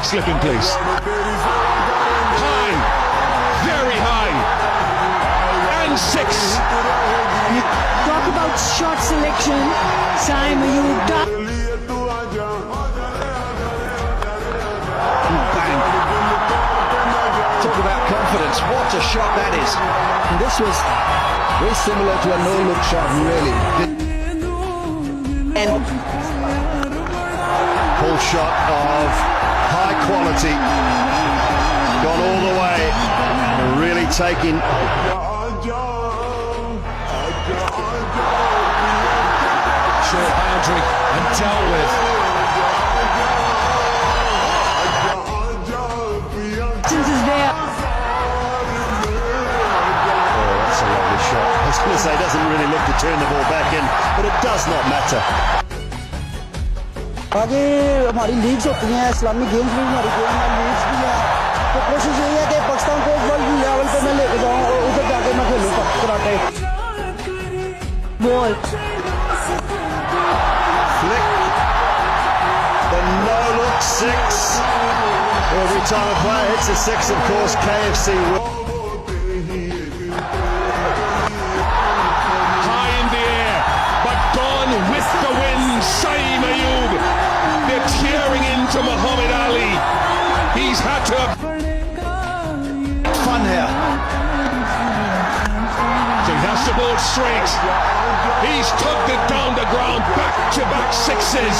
slipping, please. High, very high, and 6. You talk about shot selection, ayub. Bang. Talk about confidence. What a shot that is. And this was very similar to a no-look shot, really. And full shot of high quality. Gone all the way. Really taking. Short boundary and dealt with. Since is there. That's a lovely shot. I was going to say, it doesn't really look to turn the ball back in, but it does not matter. आगे हमारी leagues होती हैं, Islamic games भी हमारी game में leagues भी हैं, तो कोशिश यही है कि पाकिस्तान को वर्ल्ड लेवल पे मैं लेके जाऊँ और उधर जाके मैं खेलूँ karate. Ball. Flick. The no-look 6. Every time a player hits a 6, of course, KFC will. High in the air, but gone with the wind. Ayub. They're tearing into Muhammad Ali. He's had to. Fun here. So he has to board straight. He's tugged it down the ground. Back-to-back 6s.